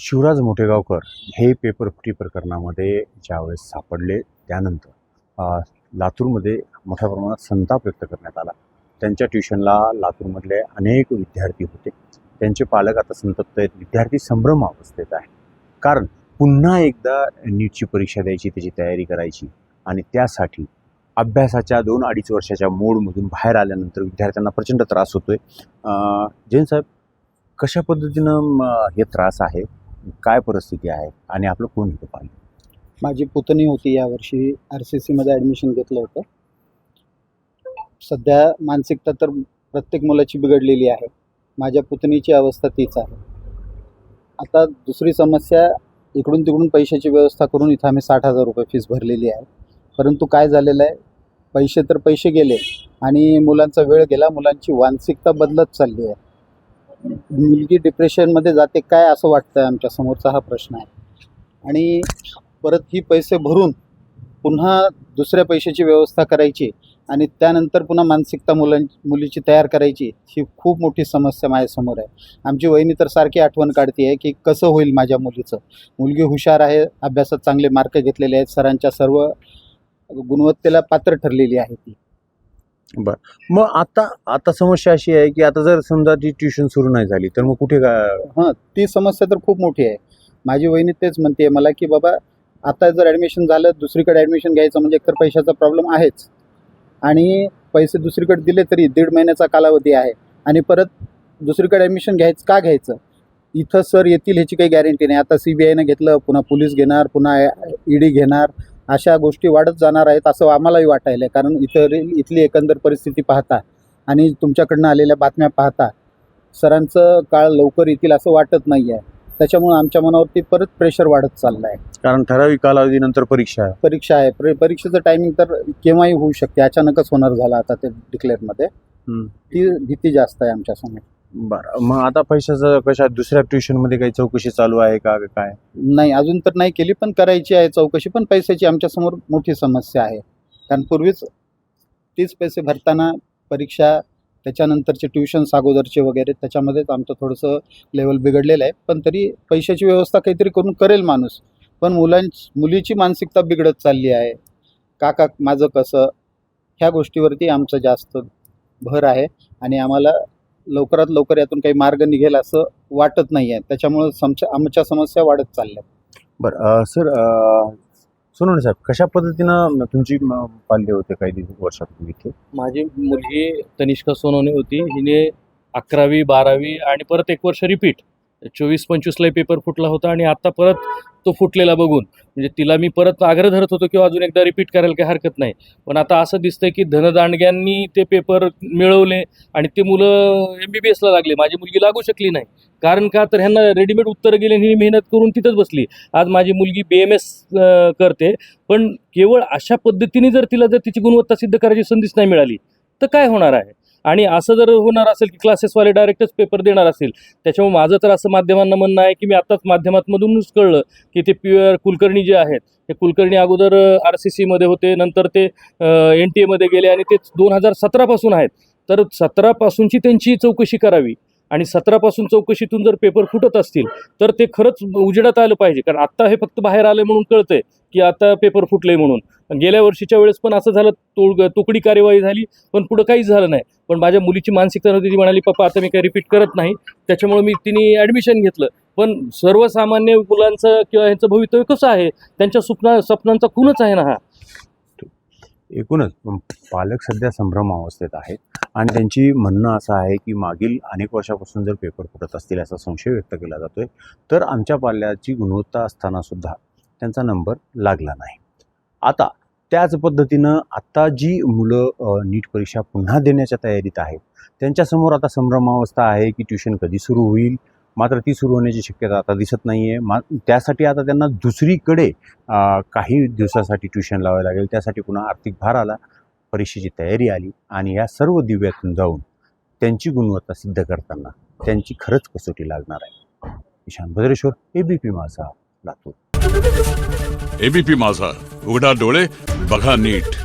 शिवराज मोठेगावकर हे पेपर फुटी प्रकरणामध्ये ज्यावेळेस सापडले त्यानंतर लातूरमध्ये मोठ्या प्रमाणात संताप व्यक्त करण्यात आला. त्यांच्या ट्युशनला लातूरमधले अनेक विद्यार्थी होते. त्यांचे पालक आता संतप्त आहेत. विद्यार्थी संभ्रम अवस्थेत आहे. कारण पुन्हा एकदा नीटची परीक्षा द्यायची, त्याची तयारी करायची आणि त्यासाठी अभ्यासाच्या 2-2.5 वर्षाच्या मोडमधून बाहेर आल्यानंतर विद्यार्थ्यांना प्रचंड त्रास होतोय. जैन साहेब, कशा पद्धतीनं हे त्रास आहे, काय परिस्थिती आहे आणि आपलं कोण होतं पाहिजे? माझी पुतणी होती, यावर्षी RCCमध्ये ॲडमिशन घेतलं होतं. सध्या मानसिकता तर प्रत्येक मुलाची बिघडलेली आहे. माझ्या पुतणीची अवस्था तीच आहे. आता दुसरी समस्या, इकडून तिकडून पैशाची व्यवस्था करून इथं आम्ही 60,000 रुपये फीस भरलेली आहे. परंतु काय झालेलं आहे, पैसे गेले आणि मुलांचा वेळ गेला. मुलांची मानसिकता बदलत चालली आहे. मुलगी डिप्रेशनमध्ये जाते काय असं वाटतं आहे, आमच्या समोरचा हा प्रश्न आहे. आणि परत ही पैसे भरून पुन्हा दुसऱ्या पैशाची व्यवस्था करायची आणि त्यानंतर पुन्हा मानसिकता मुलीची तयार करायची, ही खूप मोठी समस्या माझ्यासमोर आहे. आमची वहिनी तर सारखी आठवण काढते आहे की कसं होईल माझ्या मुलीचं. मुलगी हुशार आहे, अभ्यासात चांगले मार्क घेतलेले आहेत, सरांच्या सर्व गुणवत्तेला पात्र ठरलेली आहे ती. बरं, मग आता समस्या अशी आहे की आता जर समजा ती ट्युशन सुरू नाही झाली तर मग कुठे काय? ती समस्या तर खूप मोठी आहे. माझी वहिनी तेच म्हणते मला की बाबा, आता जर ॲडमिशन झालं, दुसरीकडे ॲडमिशन घ्यायचं म्हणजे एकतर पैशाचा प्रॉब्लेम आहेच आणि पैसे दुसरीकडे दिले तरी 1.5 महिन्याचा कालावधी आहे आणि परत दुसरीकडे ॲडमिशन घ्यायचं, इथं सर येतील ह्याची काही गॅरंटी नाही. आता CBIनं घेतलं, पुन्हा पोलीस घेणार, पुन्हा ED घेणार, अशा गोष्टी वाढत जाणार आहेत असं आम्हालाही वाटायलं आहे. कारण इथली एकंदर परिस्थिती पाहता आणि तुमच्याकडनं आलेल्या बातम्या पाहता सरांचं काळ लवकर येतील असं वाटत नाही आहे. त्याच्यामुळे आमच्या मनावरती परत प्रेशर वाढत चाललं आहे. कारण ठराविक कालावधीनंतर परीक्षा आहे. परीक्षेचं टायमिंग तर केव्हाही होऊ शकते, अचानकच होणार झालं आता ते डिक्लेअरमध्ये. ती भीती जास्त आहे आमच्यासमोर. बरं, मग आता पैशाचं कशा दुसऱ्या ट्युशनमध्ये काही चौकशी चालू आहे का काय? नाही, अजून तर नाही केली, पण करायची आहे चौकशी. पण पैशाची आमच्यासमोर मोठी समस्या आहे. कारण पूर्वीच तीच पैसे भरताना परीक्षा, त्याच्यानंतरचे ट्युशन्स अगोदरचे वगैरे, त्याच्यामध्येच आमचं थोडंसं लेवल बिघडलेलं आहे. पण तरी पैशाची व्यवस्था काहीतरी करून करेल माणूस. पण मुलीची मानसिकता बिघडत चालली आहे. काका माझं कसं, ह्या गोष्टीवरती आमचं जास्त भर आहे आणि आम्हाला लवकरात लवकर यातून काही मार्ग निघेल असं वाटत नाही आहे. त्याच्यामुळं आमच्या समस्या वाढत चालल्या. बरं सर, सोनवणे साहेब, कशा पद्धतीनं तुमची पाल्य होते काही वर्षापूर्वी इथे? माझी मुलगी तनिष्का सोनवणे होती. हिने 11वी 12वी आणि परत 1 वर्ष रिपीट 24-25ला पेपर फुटला होता आणि आता परत तो फुटलेला बघून म्हणजे तिला मी परत आग्रह धरत होतो की अजून एकदा रिपीट करायला काही हरकत नाही. पण आता असं दिसतंय की धनदांडग्यांनी ते पेपर मिळवले आणि ते मुलं MBBSला लागले. माझी मुलगी लागू शकली नाही. कारण का तर ह्यांना रेडीमेड उत्तरं गेले आणि ही मेहनत करून तिथंच बसली. आज माझी मुलगी BMS करते. पण केवळ अशा पद्धतीने जर तिची गुणवत्ता सिद्ध करायची संधीच नाही मिळाली तर काय होणार आहे? आणि असं जर होणार असेल की क्लासेसवाले डायरेक्टच पेपर देणार असेल, त्याच्यामुळे माझं तर असं माध्यमांना म्हणणं आहे की मी आताच माध्यमातमधूनच कळलं की ते कुलकर्णी जे आहेत, ते कुलकर्णी अगोदर RCCमध्ये होते, नंतर ते NTA मध्ये गेले आणि ते 2017 पासून आहेत. तर 17 पासूनची त्यांची चौकशी करावी आणि 17 पासून चौकशीतून जर पेपर फुटत असतील तर ते खरंच उजेडात आलं पाहिजे. कारण आत्ता हे फक्त बाहेर आलं म्हणून कळतंय की आता पेपर फुटले म्हणून. गेल्या वर्षीच्या वेळेस पण असं झालं, तुकडी कार्यवाही झाली पण पुढं काहीच झालं नाही. पण माझ्या मुलीची मानसिकता नव्हती. ती म्हणाली पप्पा आता मी काही रिपीट करत नाही. त्याच्यामुळे तिने ॲडमिशन घेतलं. पण सर्वसामान्य मुलांचं किंवा ह्यांचं भवितव्य कसं आहे, त्यांच्या स्वप्नांचा खूनच आहे ना हा. एकूणच पालक सध्या संभ्रम अवस्थेत आहेत आणि त्यांची म्हणणं असं आहे की मागील अनेक वर्षापासून जर पेपर फुटत असतील असा संशय व्यक्त केला जातोय, तर आमच्या पाल्याची गुणवत्ता असतानासुद्धा त्यांचा नंबर लागला नाही. आता त्याच पद्धतीनं आत्ता जी मुलं नीट परीक्षा पुन्हा देण्याच्या तयारीत आहेत त्यांच्यासमोर आता संभ्रमावस्था आहे की ट्युशन कधी सुरू होईल. मात्र ती सुरू होण्याची शक्यता आता दिसत नाही आहे. त्यासाठी आता त्यांना दुसरीकडे काही दिवसासाठी ट्युशन लावायला लागेल. त्यासाठी पुन्हा आर्थिक भार आला, परीक्षेची तयारी आली आणि या सर्व दिव्यातून जाऊन त्यांची गुणवत्ता सिद्ध करताना त्यांची खरंच कसोटी लागणार आहे. ईशान भद्रेश्वर, ABP माझा, लातूर. ABP माझा, उघडा डोळे बघा नीट.